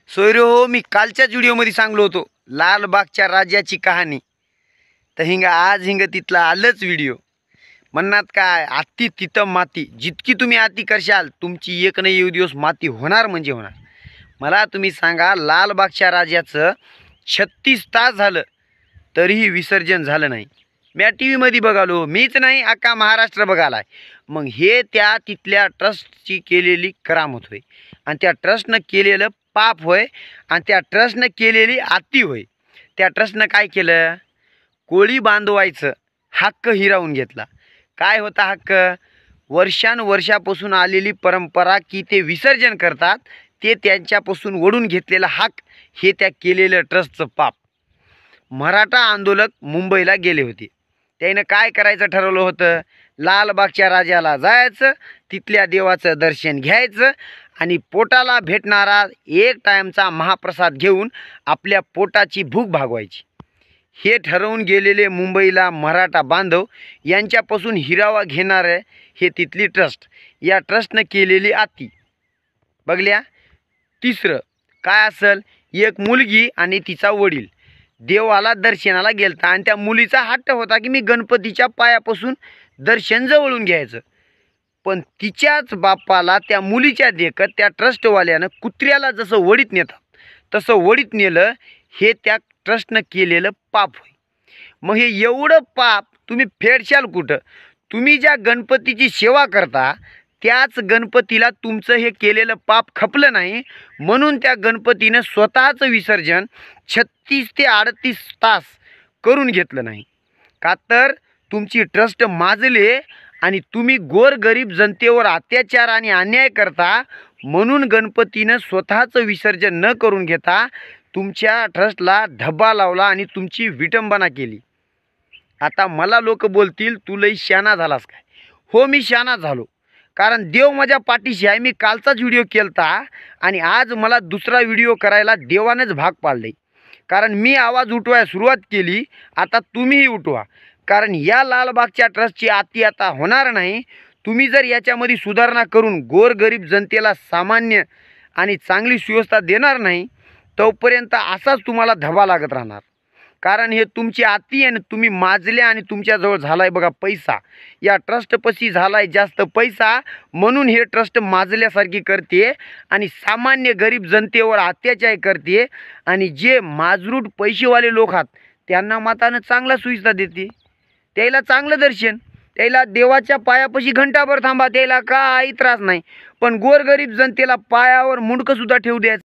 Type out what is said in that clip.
सोयरो हो, मी कालच्याच व्हिडिओमध्ये सांगलो होतो लालबागच्या राजाची कहाणी. तर आज तिथला आलंच व्हिडिओ. म्हणणार काय, आती तिथं माती. जितकी तुम्ही आती करशाल तुमची एक नाही येऊ दिवस माती होणार म्हणजे होणार. मला तुम्ही सांगा, लालबागच्या राजाचं 36 तास झालं तरीही विसर्जन झालं नाही. मी टी व्हीमध्ये बघालो, मीच नाही अख्खा महाराष्ट्र बघालाय. मग हे त्या तिथल्या ट्रस्टची केलेली करामत होय, आणि त्या ट्रस्टनं केलेलं पाप होय, आणि त्या ट्रस्टनं केलेली आती होय. त्या ट्रस्टनं काय केलं, कोळी बांधवायचं हक्क हिरावून घेतला. काय होता हक्क, वर्षानुवर्षापासून आलेली परंपरा की ते विसर्जन करतात, ते त्यांच्यापासून ओढून घेतलेला हक, हे त्या केलेलं ट्रस्टचं पाप. मराठा आंदोलक मुंबईला गेले होते. त्यानं काय करायचं ठरवलं होतं, लालबागच्या राजाला जायचं, तिथल्या देवाचं दर्शन घ्यायचं आणि पोटाला भेटणारा एक टाईमचा महाप्रसाद घेऊन आपल्या पोटाची भूक भागवायची. हे ठरवून गेलेले मुंबईला मराठा बांधव यांच्यापासून हिरावा घेणारे हे तिथली ट्रस्ट. या ट्रस्टनं केलेली आती बघल्या. तिसरं काय असेल, एक मुलगी आणि तिचा वडील देवाला दर्शनाला गेलता, आणि त्या मुलीचा हट्ट होता की मी गणपतीच्या पायापासून दर्शन जवळून घ्यायचं. पण तिच्याच बापाला त्या मुलीच्या देखत त्या ट्रस्टवाल्यानं कुत्र्याला जसं वडीत नेतात तसं वडीत नेलं. हे त्या ट्रस्टनं केलेलं पाप होय. मग हे एवढं पाप तुम्ही फेडशाल कुठं? तुम्ही ज्या गणपतीची सेवा करता त्याच गणपतीला तुमचं हे केलेलं पाप खपलं नाही, म्हणून त्या गणपतीनं स्वतःचं विसर्जन 36 ते 38 तास करून घेतलं नाही. का तर तुमची ट्रस्ट माजले आणि तुम्ही गोरगरीब जनतेवर अत्याचार आणि अन्याय करता, म्हणून गणपतीनं स्वतःचं विसर्जन न करून घेता तुमच्या ट्रस्टला धब्बा लावला आणि तुमची विटंबना केली. आता मला लोक बोलतील, तू लई शाना झालास काय? हो, मी शाना झालो, कारण देव माझ्या पाठीशी आहे. मी कालचाच व्हिडिओ केलता आणि आज मला दुसरा व्हिडिओ करायला देवानेच भाग पाडले. कारण मी आवाज उठवायला सुरुवात केली, आता तुम्हीही उठवा. कारण या लालबागच्या ट्रस्टची आती आता होणार नाही. तुम्ही जर याच्यामध्ये सुधारणा करून गोरगरीब जनतेला सामान्य आणि चांगली सुव्यवस्था देणार नाही, तोपर्यंत असाच तुम्हाला धबा लागत राहणार. कारण हे तुमची आती आणि तुम्ही माजल्या, आणि तुमच्याजवळ झालाय बघा पैसा. या ट्रस्टपाशी झालाय जास्त पैसा, म्हणून हे ट्रस्ट माजल्यासारखी करते आणि सामान्य गरीब जनतेवर अत्याचार करते. आणि जे माजरूट पैसेवाले लोक आहेत त्यांना मातानं चांगला सुविधा देते, त्याला चांगलं दर्शन, त्याला देवाच्या पायापाशी घंटाभर थांबा, त्याला काही त्रास नाही. पण गोरगरीब जनतेला पायावर मुंडकंसुद्धा ठेवू द्यायचं